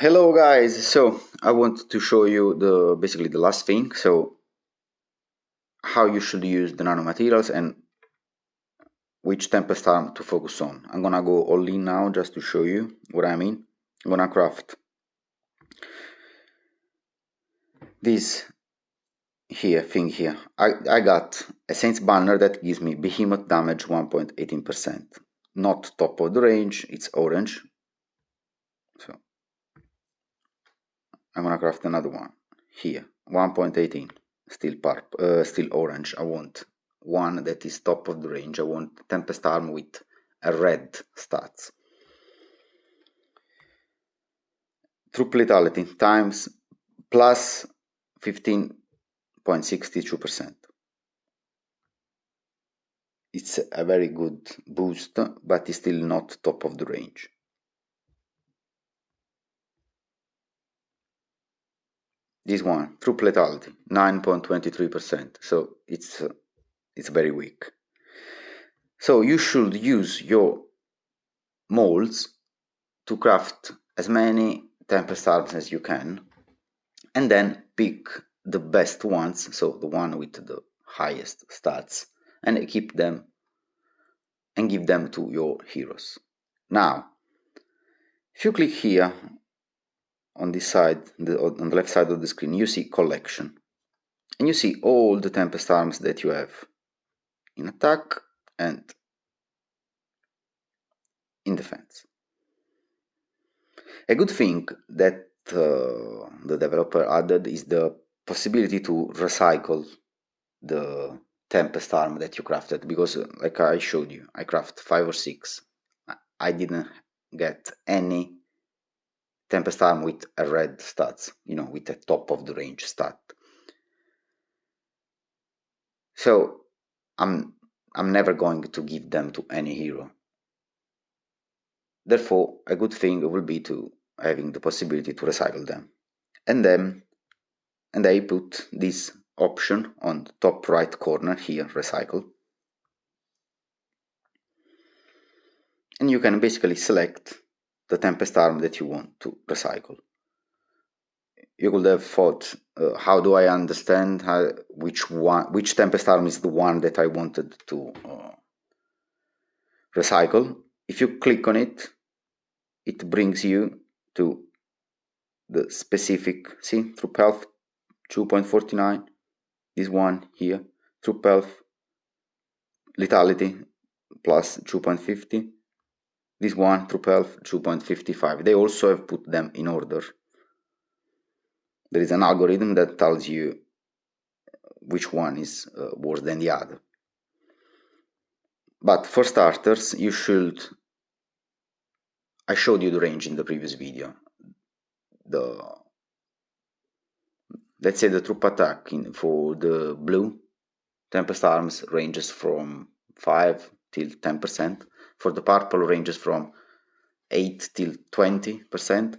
Hello guys, so I want to show you basically the last thing, so how you should use the nanomaterials and which Tempest arm to focus on. I'm gonna go all in now just to show you what I mean. I'm gonna craft this thing here. I got a Saint's Banner that gives me Behemoth damage 1.18%. Not top of the range, it's orange. So I'm gonna craft another one here, 1.18. Still orange. I want one that is top of the range. I want Tempest arm with a red stats. Troop lethality times plus 15.62%. It's a very good boost, but it's still not top of the range. This one, troop lethality, 9.23%. So it's very weak. So you should use your molds to craft as many Tempest arms as you can, and then pick the best ones, so the one with the highest stats, and keep them and give them to your heroes. Now, if you click here on this side, on the left side of the screen, you see collection, and you see all the Tempest arms that you have in attack and in defense. A good thing that the developer added is the possibility to recycle the Tempest arm that you crafted, because like I showed you, I craft 5 or 6. I didn't get any Tempest arm with a red stats, with a top of the range stat. So I'm never going to give them to any hero. Therefore, a good thing will be to having the possibility to recycle them. And I put this option on the top right corner here, recycle. And you can basically select the Tempest arm that you want to recycle. You could have thought, how do I understand which Tempest arm is the one that I wanted to recycle? If you click on it, it brings you to the specific, see, Troop Health 2.49, this one here, Troop Health, Lethality plus 2.50, this one, Troop Health 2.55. They also have put them in order. There is an algorithm that tells you which one is worse than the other. But for starters, you should... I showed you the range in the previous video. Let's say the troop attack for the blue Tempest arms ranges from 5 till 10%. For the purple ranges from 8 till 20%.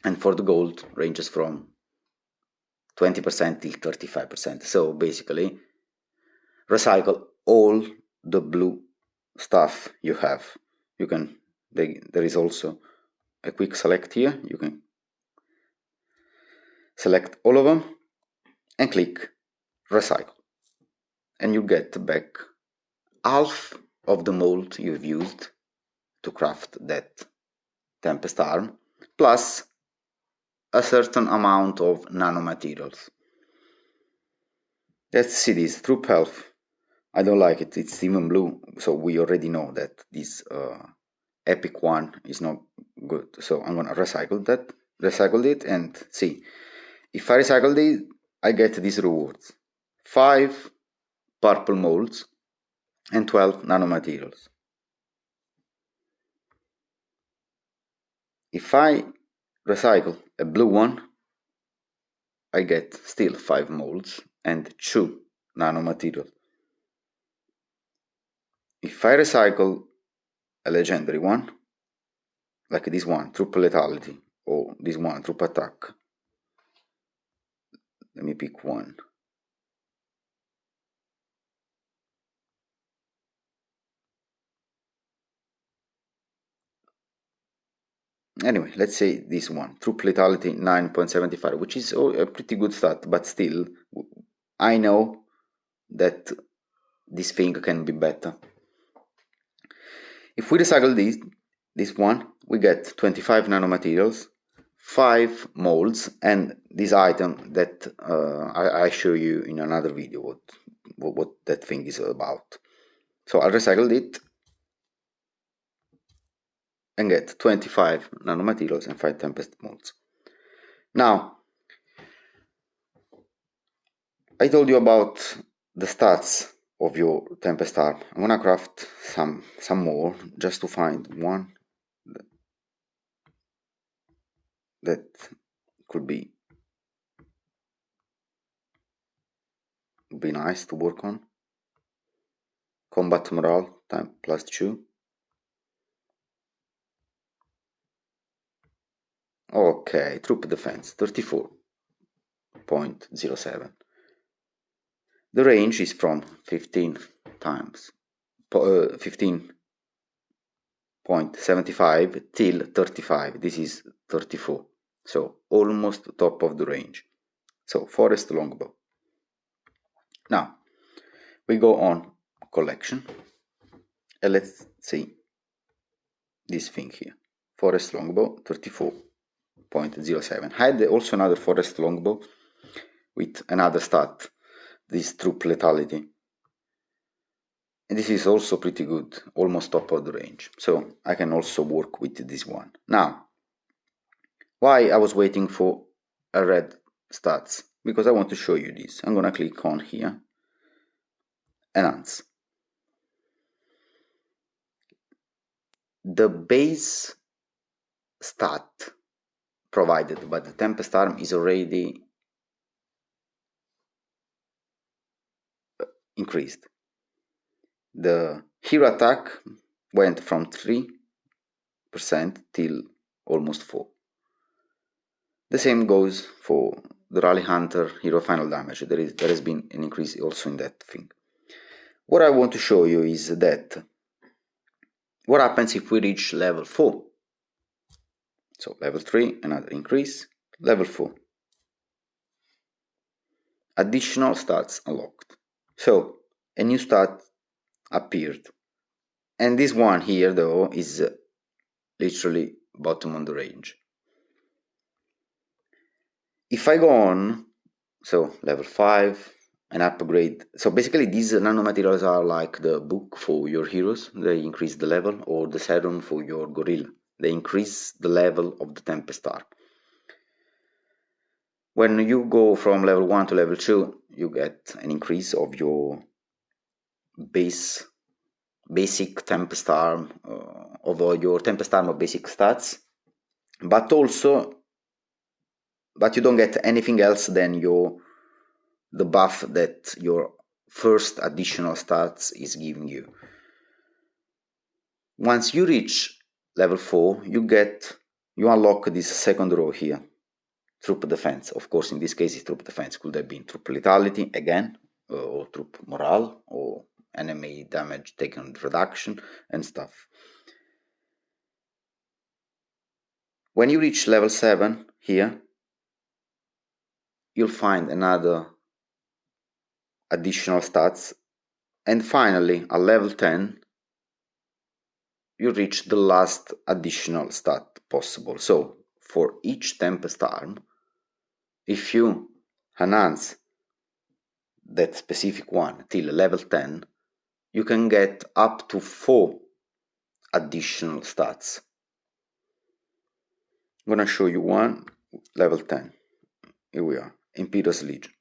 And for the gold ranges from 20% till 35%. So basically, recycle all the blue stuff you have. There is also a quick select here. You can select all of them and click recycle, and you get back half of the mold you've used to craft that Tempest arm, plus a certain amount of nanomaterials. Let's see this Troop Health. I don't like it, it's even blue, so we already know that this epic one is not good. So I'm gonna recycle it, and see, if I recycle it, I get these rewards: 5 purple molds and 12 nanomaterials. If I recycle a blue one, I get still 5 molds and 2 nanomaterials. If I recycle a legendary one, like this one, Troop Lethality, or this one, Troop Attack, let me pick one. anyway, let's say this one, troop lethality 9.75, which is a pretty good stat, but still, I know that this thing can be better. If we recycle this one, we get 25 nanomaterials, 5 molds, and this item that I show you in another video what that thing is about. So I'll recycle it and get 25 nanomaterials and 5 Tempest molds. Now, I told you about the stats of your Tempest arm. I'm gonna craft some more just to find one that could be nice to work on. Combat morale time +2. Okay, troop defense 34.07. The range is from 15.75 till 35. This is 34. So almost top of the range. So forest longbow. Now we go on collection and let's see this thing here. Forest longbow 34.07. I had also another forest longbow with another stat, this troop lethality. And this is also pretty good, almost top of the range. So I can also work with this one. Now, why I was waiting for a red stats? Because I want to show you this. I'm gonna click on here, enhance. The base stat provided by the Tempest arm is already increased. The hero attack went from 3% till almost 4%. The same goes for the Rally Hunter hero final damage. There has been an increase also in that thing. What I want to show you is that what happens if we reach level 4. So level 3, another increase. Level 4. Additional stats unlocked. So a new stat appeared. And this one here though is literally bottom on the range. If I go on, so level 5, an upgrade. So basically these nanomaterials are like the book for your heroes. They increase the level, or the serum for your gorilla. They increase the level of the Tempest arm. When you go from level 1 to level 2, you get an increase of your basic Tempest arm, of your Tempest arm of basic stats, but you don't get anything else than the buff that your first additional stats is giving you. Once you reach level 4, you unlock this second row here, troop defense. Of course, in this case, it's troop defense. Could have been troop lethality again, or troop morale, or enemy damage taken reduction and stuff. When you reach level 7 here, you'll find another additional stats, and finally at level 10 you reach the last additional stat possible. So for each Tempest arm, if you enhance that specific one till level 10, you can get up to 4 additional stats. I'm gonna show you one, level 10. Here we are, Imperious Legion.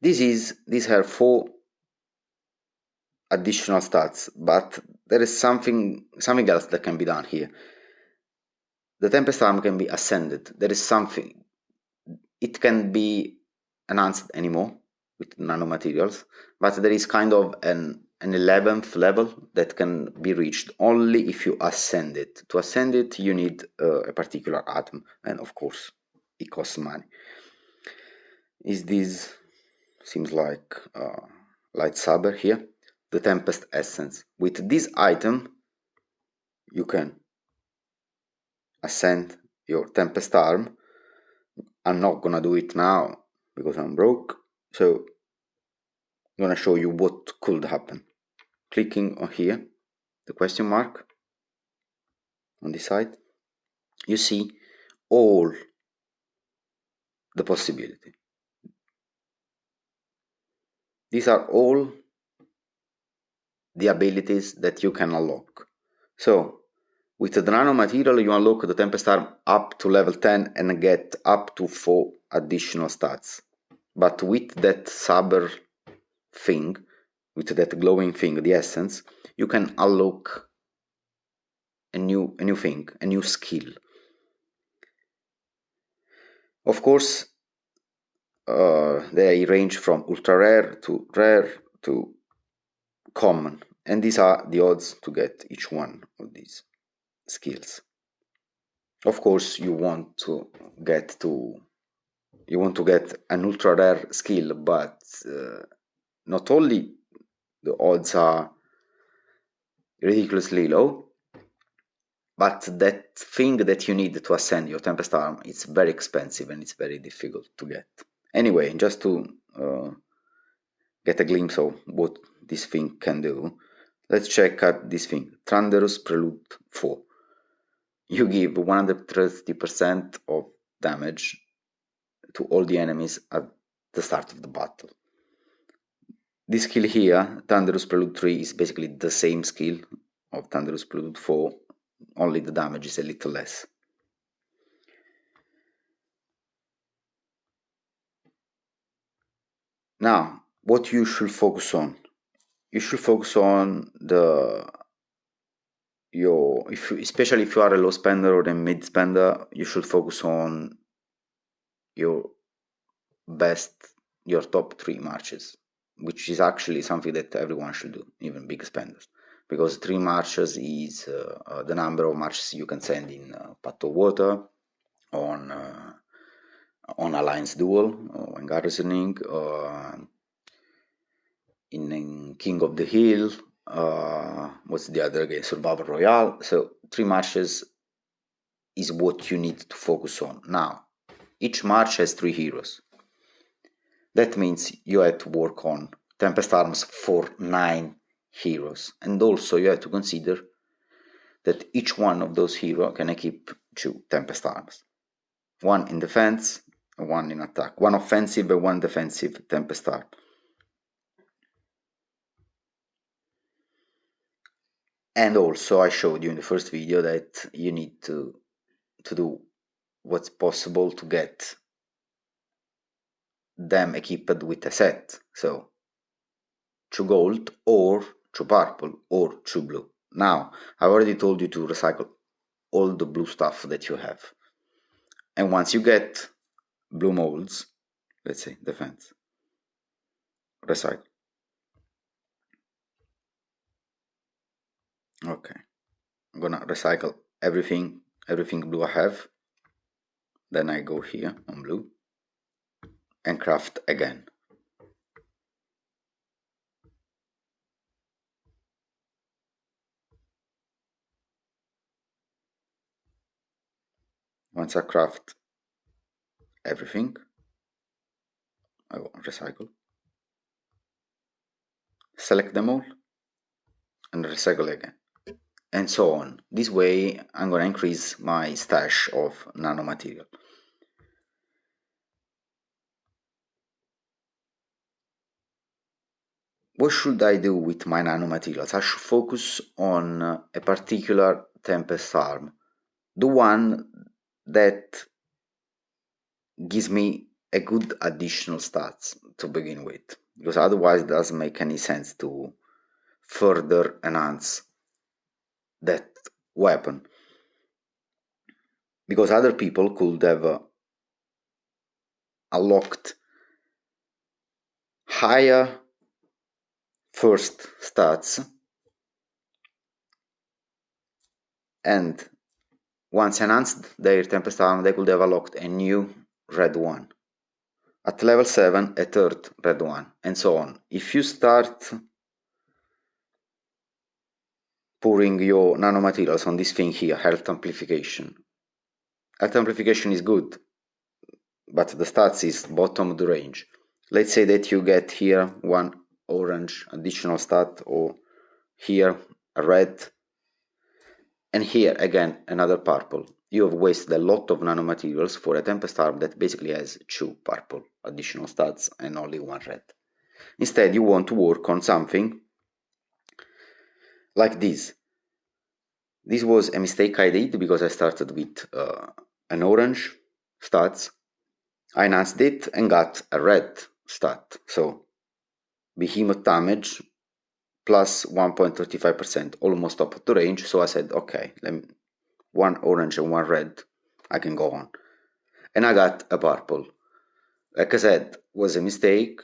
These are 4 additional stats, but there is something else that can be done here. The Tempest arm can be ascended. There is something, it can be enhanced anymore with nanomaterials, but there is kind of an 11th level that can be reached only if you ascend it. To ascend it, you need a particular atom, and of course it costs money. This seems like lightsaber here, the Tempest Essence. With this item you can ascend your Tempest arm. I'm not gonna do it now because I'm broke, so I'm gonna show you what could happen. Clicking on here, the question mark on this side, you see all the possibility. These are all the abilities that you can unlock. So with the nanomaterial you unlock the Tempest arm up to level 10 and get up to 4 additional stats. But with that saber thing, with that glowing thing, the essence, you can unlock a new thing, a new skill. Of course, they range from ultra rare to common, and these are the odds to get each one of these skills. Of course, you want to get an ultra rare skill, but not only the odds are ridiculously low, but that thing that you need to ascend your Tempest arm, it's very expensive and it's very difficult to get. Anyway, just to get a glimpse of what this thing can do, let's check out this thing, Thunderous Prelude 4. You give 130% of damage to all the enemies at the start of the battle. This skill here, Thunderous Prelude 3, is basically the same skill of Thunderous Prelude 4, only the damage is a little less. Now, what you should focus on? You should focus on especially if you are a low spender or a mid spender, you should focus on your top 3 marches, which is actually something that everyone should do, even big spenders, because 3 marches is the number of marches you can send in Path of Water, on Alliance Duel, when garrisoning, in King of the Hill, what's the other game, Survival Royale. So 3 marches is what you need to focus on. Now, each march has 3 heroes. That means you have to work on Tempest arms for 9 heroes, and also you have to consider that each one of those heroes can equip 2 Tempest arms, 1 in defense and 1 in attack, 1 offensive and 1 defensive Tempest arm. And also I showed you in the first video that you need to do what's possible to get them equipped with a set. So 2 gold or 2 purple or 2 blue. Now, I already told you to recycle all the blue stuff that you have. And once you get blue molds, let's say defense, recycle. Okay, I'm gonna recycle everything blue I have. Then I go here on blue and craft again. Once I craft everything, I go recycle, select them all, and recycle again, and so on. This way I'm gonna increase my stash of nanomaterial. What should I do with my nanomaterials? I should focus on a particular Tempest arm, the one that gives me a good additional stats to begin with, because otherwise it doesn't make any sense to further enhance that weapon, because other people could have unlocked higher first stats, and once enhanced their Tempest arm, they could have unlocked a new red one. At level 7, a third red one, and so on. If you start pouring your nanomaterials on this thing here, health amplification, At amplification is good, but the stats is bottom of the range. Let's say that you get here one orange additional stat, or here a red, and here again another purple. You have wasted a lot of nanomaterials for a Tempest arm that basically has 2 purple additional stats and only 1 red. Instead, you want to work on something like this. This was a mistake I did because I started with an orange stats. I enhanced it and got a red stat. So behemoth damage plus 1.35%, almost top of the range. So I said, okay, one orange and one red, I can go on. And I got a purple. Like I said, was a mistake,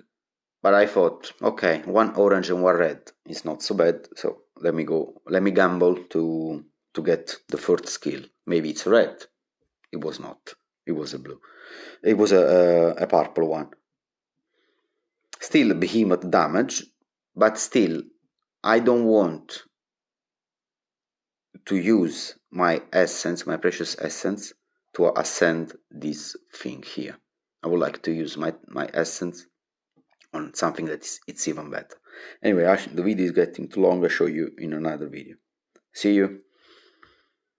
but I thought, okay, one orange and one red is not so bad. So let me gamble to get the first skill. Maybe it's red. It was not. It was a blue. It was a purple one. Still behemoth damage, but still I don't want to use my essence, my precious essence, to ascend this thing here. I would like to use my essence on something that it's even better. Anyway, the video is getting too long. I'll show you in another video. See you.